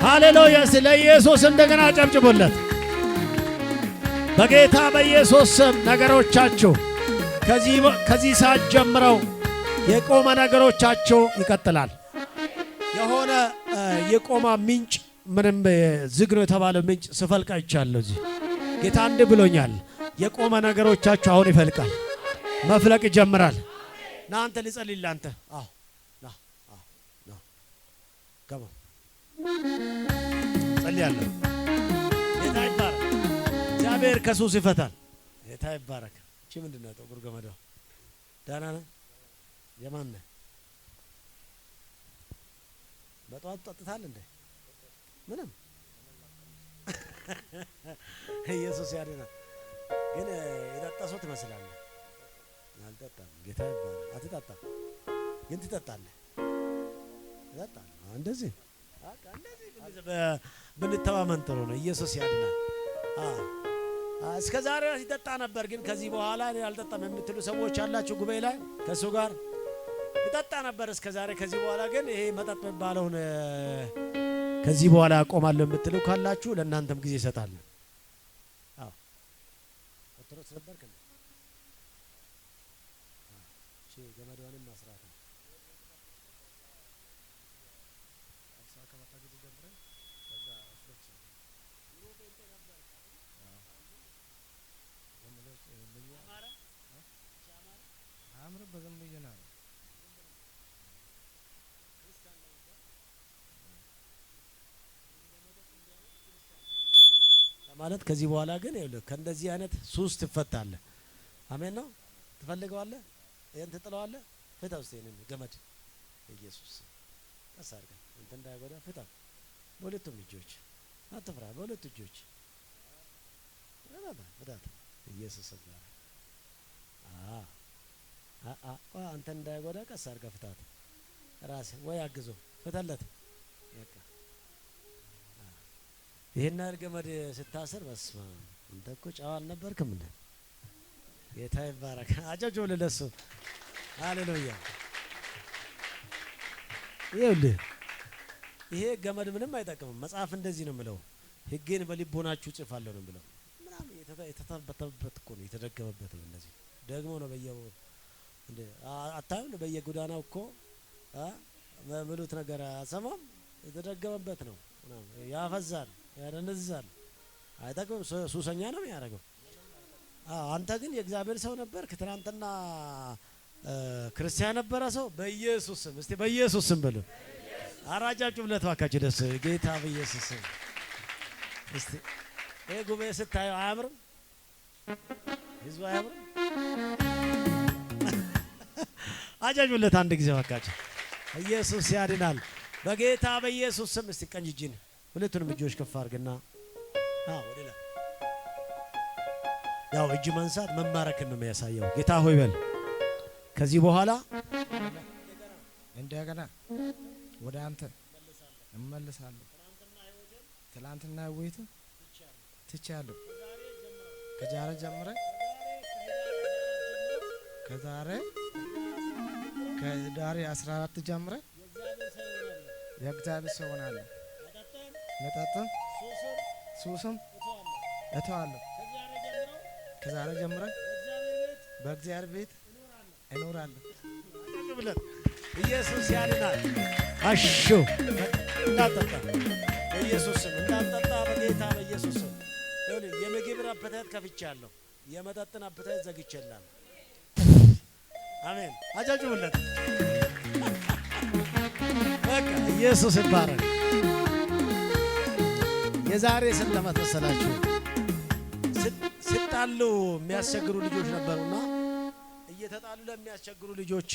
ሃሌሉያ! ስለ ኢየሱስ እንደገና ጨብጭቡለት። በጌታ በኢየሱስ ስም ነገሮቻችሁ ከዚህ ሰዓት ጀምረው የቆመ ነገሮቻችሁ ይቀጥላል። የሆነ የቆመ ምንጭ ምንም ዝግ ነው የተባለ ምንጭ ስፈልቅ አይቻለሁ። እዚህ ጌታ እንዲህ ብሎኛል። የቆመ ነገሮቻችሁ አሁን ይፈልቃል፣ መፍለቅ ይጀምራል። ና አንተ ልጸልይልህ። አንተ አዎ ና ገባ ጸልያለሁ። ጌታ ይባረክ። እግዚአብሔር ከሱስ ይፈታል። ጌታ ይባረክ። እቺ ምንድነው? ጥቁር ገመዷ ዳና ነህ? የማን ነህ? በጠዋት ጠጥታል እንዴ? ምንም ኢየሱስ ያድናል። ግን የጠጣ ሰው ትመስላለህ። አልጠጣም። ጌታ ይባረክ። አትጠጣም ግን ትጠጣለህ። ትጠጣለህ። እንደዚህ ብንተማመን ጥሩ ነው። ኢየሱስ ያድናል። እስከ ዛሬ ይጠጣ ነበር፣ ግን ከዚህ በኋላ አልጠጣም የምትሉ ሰዎች ያላችሁ ጉባኤ ላይ ከሱ ጋር ይጠጣ ነበር እስከ ዛሬ፣ ከዚህ በኋላ ግን ይሄ መጠጥ የሚባለውን ከዚህ በኋላ አቆማለሁ የምትሉ ካላችሁ ለእናንተም ጊዜ እሰጣለሁ። አዎ ወጥሮት ነበር ከነ ገመዷንም ማስራት ነው። ማለት ከዚህ በኋላ ግን ይኸውልህ ከእንደዚህ አይነት ሱስ ትፈታለህ። አሜን ነው። ትፈልገዋለህ፣ ይሄን ትጥለዋለህ። ፍታ ውስጥ ይሄንን ገመድ ኢየሱስ አሳርጋ እንት እንዳይጎዳ ፍታ። በሁለቱም እጆች አትፍራ። በሁለቱ እጆች ፍታ። ኢየሱስ ጋር አንተ እንዳይጎዳ ቀስ አድርገህ ፍታት። ራስህ ወይ አግዞ ፍታለት። በቃ ይሄን ገመድ ስታስር በስመ አብ አንተ እኮ ጨዋ አልነበርክም እንዴ? ጌታ ይባረክ። አጨብጭቡ ለሱ። ሃሌሉያ። ይኸውልህ ይሄ ገመድ ምንም አይጠቅምም። መጽሐፍ እንደዚህ ነው የምለው፣ ሕጌን በልቦናችሁ ጽፋለሁ ነው የምለው። ምናምን የተተበተበበት እኮ ነው የተደገመበት ነው። እንደዚህ ደግሞ ነው እንዴ አታዩም? በየጎዳናው እኮ ምሉት ነገር አሰማም የተደገመበት ነው። ያፈዛል፣ ያደነዝዛል፣ አይጠቅምም። ሱሰኛ ነው የሚያደርገው። አንተ ግን የእግዚአብሔር ሰው ነበርክ። ትናንትና ክርስቲያን ነበረ ሰው። በኢየሱስ ስም እስቲ በኢየሱስ ስም በሉ። አራጃችሁ ብለት ባካችሁ ደስ ጌታ በኢየሱስ ስም። እስቲ ይሄ ጉባኤ ስታየው አያምርም? ህዝቡ አያምርም? አጃጁለት አንድ ጊዜ ባካችሁ። ኢየሱስ ያድናል። በጌታ በኢየሱስ ስም እስቲ ቀኝ እጅን ሁለቱንም እጆች ከፍ አድርግና ወደ ላይ ያው እጅ መንሳት መማረክን ነው የሚያሳየው። ጌታ ሆይ በል ከዚህ በኋላ እንደገና ወደ አንተ እመለሳለሁ። ትላንትና ህይወት ትቻለሁ። ከዛሬ ጀምረ ከዛሬ 14 ጀምረ የእግዚአብሔር ሰው ሆናለሁ። መጠጥም ሱስም እተዋለሁ። ከዛሬ ጀምረ በእግዚአብሔር ቤት እኖራለሁ። ኢየሱስ ያድናል። አሹ እንዳጠጣ በኢየሱስ ስም እንዳጠጣ በጌታ በኢየሱስ ስም። የምግብን አፕታይት ከፍቻለሁ፣ የመጠጥን አፕታይት ዘግቼላለሁ። አሜን። አጨብጭቡለት። በቃ ኢየሱስ ይባረክ። የዛሬ ስንት ዓመት መሰላችሁ? ሲጣሉ የሚያስቸግሩ ልጆች ነበሩና እየተጣሉ ለሚያስቸግሩ ልጆች